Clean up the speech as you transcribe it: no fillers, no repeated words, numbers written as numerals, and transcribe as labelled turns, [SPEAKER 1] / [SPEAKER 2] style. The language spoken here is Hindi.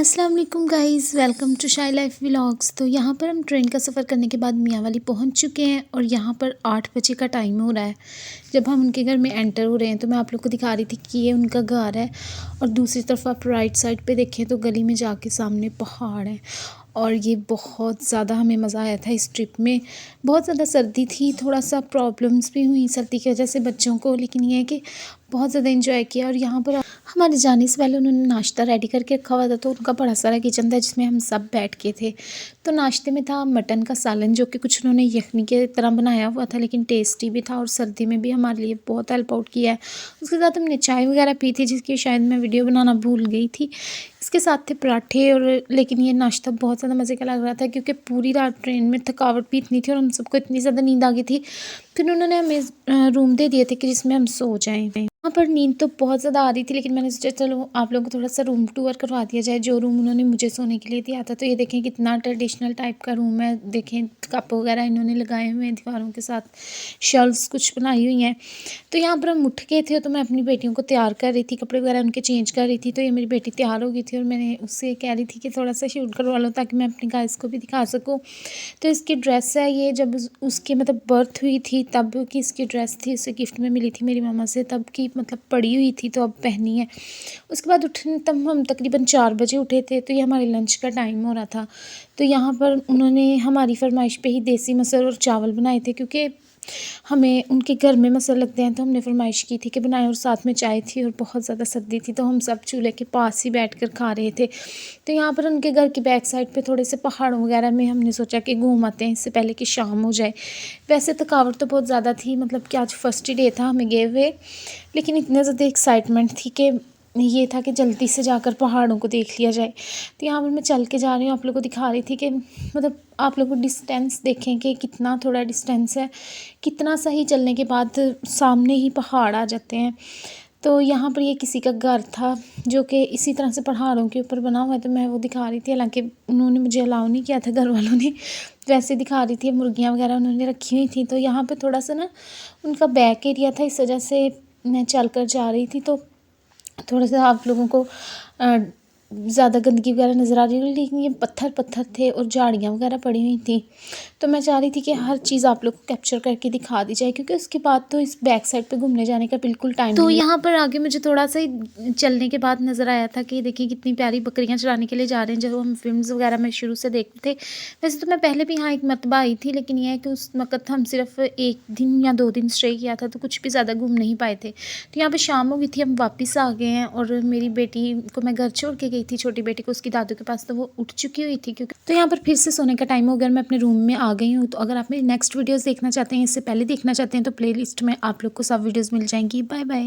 [SPEAKER 1] अस्सलाम वालेकुम गाइज़, वेलकम टू शाई लाइफ व्लॉग्स। तो यहाँ पर हम ट्रेन का सफ़र करने के बाद मियाँ वाली पहुँच चुके हैं और यहाँ पर 8 बजे का टाइम हो रहा है जब हम उनके घर में एंटर हो रहे हैं। तो मैं आप लोग को दिखा रही थी कि ये उनका घर है और दूसरी तरफ आप राइट साइड पे देखें तो गली में जाके सामने पहाड़ है। और ये बहुत ज़्यादा हमें मज़ा आया था इस ट्रिप में। बहुत ज़्यादा सर्दी थी, थोड़ा सा प्रॉब्लम्स भी हुई सर्दी की वजह से बच्चों को, लेकिन ये है कि बहुत ज़्यादा एंजॉय किया। और यहाँ पर हमारे जाने से पहले उन्होंने नाश्ता रेडी करके रखा हुआ था, तो उनका बड़ा सारा किचन था जिसमें हम सब बैठ के थे। तो नाश्ते में था मटन का सालन, जो कि कुछ उन्होंने यखनी के तरह बनाया हुआ था, लेकिन टेस्टी भी था और सर्दी में भी हमारे लिए बहुत हेल्प आउट किया है। उसके साथ हमने चाय वगैरह पी थी, जिसकी शायद मैं वीडियो बनाना भूल गई थी। इसके साथ थे पराठे और लेकिन ये नाश्ता बहुत ज़्यादा मज़े का लग रहा था, क्योंकि पूरी रात ट्रेन में थकावट भी इतनी थी और हम सबको इतनी ज़्यादा नींद आ गई थी। फिर उन्होंने हमें रूम दे दिए थे कि जिसमें हम सो जाएं। वहाँ पर नींद तो बहुत ज़्यादा आ रही थी, लेकिन मैंने सोचा चलो आप लोगों को थोड़ा सा रूम टूर करवा दिया जाए, जो रूम उन्होंने मुझे सोने के लिए दिया था। तो ये देखें कितना ट्रेडिशनल टाइप का रूम है। देखें कप वगैरह इन्होंने लगाए हुए हैं दीवारों के साथ, शेल्फ्स कुछ बनाई हुई हैं। तो यहाँ पर हम उठ गए थे, तो मैं अपनी बेटियों को तैयार कर रही थी, कपड़े वगैरह उनके चेंज कर रही थी। तो ये मेरी बेटी तैयार हो गई थी और मैंने उससे कह रही थी कि थोड़ा सा शूट करवा लो ताकि मैं अपनी गाइस को भी दिखा सकूँ। तो इसकी ड्रेस है ये, जब उसकी मतलब बर्थ हुई थी तब की इसकी ड्रेस थी, उसे गिफ्ट में मिली थी मेरी मामा से, तब की मतलब पड़ी हुई थी तो अब पहनी है। उसके बाद उठने तब हम तकरीबन 4 बजे उठे थे, तो ये हमारे लंच का टाइम हो रहा था। तो यहाँ पर उन्होंने हमारी फरमाइश पे ही देसी मसल और चावल बनाए थे, क्योंकि हमें उनके घर में मसल लगते हैं, तो हमने फरमाइश की थी कि बनाए। और साथ में चाय थी और बहुत ज़्यादा सर्दी थी, तो हम सब चूल्हे के पास ही बैठ कर खा रहे थे। तो यहाँ पर उनके घर की बैक साइड पे थोड़े से पहाड़ों वगैरह में हमने सोचा कि घूम आते हैं इससे पहले कि शाम हो जाए। वैसे थकावट तो बहुत ज़्यादा थी, मतलब कि आज फर्स्ट ही डे था हमें गए हुए, लेकिन इतने ज़्यादा एक्साइटमेंट थी कि ये था कि जल्दी से जाकर पहाड़ों को देख लिया जाए। तो यहाँ पर मैं चल के जा रही हूँ, आप लोगों को दिखा रही थी कि मतलब आप लोग डिस्टेंस देखें कि कितना थोड़ा डिस्टेंस है, कितना सही चलने के बाद सामने ही पहाड़ आ जाते हैं। तो यहाँ पर ये किसी का घर था जो कि इसी तरह से पहाड़ों के ऊपर बना हुआ है, तो मैं वो दिखा रही थी। हालांकि उन्होंने मुझे अलाउ नहीं किया था घर वालों ने, वैसे दिखा रही थी। मुर्गियाँ वगैरह उन्होंने रखी हुई थी। तो यहाँ पर थोड़ा सा ना उनका बैक एरिया था, इस वजह से मैं चल कर जा रही थी, तो थोड़ा सा आप लोगों को ज़्यादा गंदगी वगैरह नज़र आ रही है, लेकिन ये पत्थर पत्थर थे और झाड़ियाँ वगैरह पड़ी हुई थी। तो मैं चाह रही थी कि हर चीज़ आप लोग को कैप्चर करके दिखा दी जाए, क्योंकि उसके बाद तो इस बैक साइड पे घूमने जाने का बिल्कुल टाइम तो यहाँ पर आगे मुझे थोड़ा सा ही चलने के बाद नज़र आया था कि देखिए कितनी प्यारी बकरियाँ चराने के लिए जा रहे हैं, जो हम फिल्म्स वगैरह में शुरू से देखते थे। वैसे तो मैं पहले भी यहाँ एक मरतबा आई थी, लेकिन यह है कि उस वक़्त हम सिर्फ 1 दिन या 2 दिन स्टे किया था, तो कुछ भी ज़्यादा घूम नहीं पाए थे। तो यहाँ पर शाम हो गई थी, हम वापस आ गए हैं। और मेरी बेटी को मैं घर छोड़ के गई थी, छोटी बेटी को उसकी दादू के पास, तो वो उठ चुकी हुई थी क्योंकि तो यहाँ पर फिर से सोने का टाइम हो गया, मैं अपने रूम में आ गई हूँ। तो अगर आप मेरी नेक्स्ट वीडियोस देखना चाहते हैं, इससे पहले देखना चाहते हैं, तो प्लेलिस्ट में आप लोग को सब वीडियोस मिल जाएंगी। Bye bye.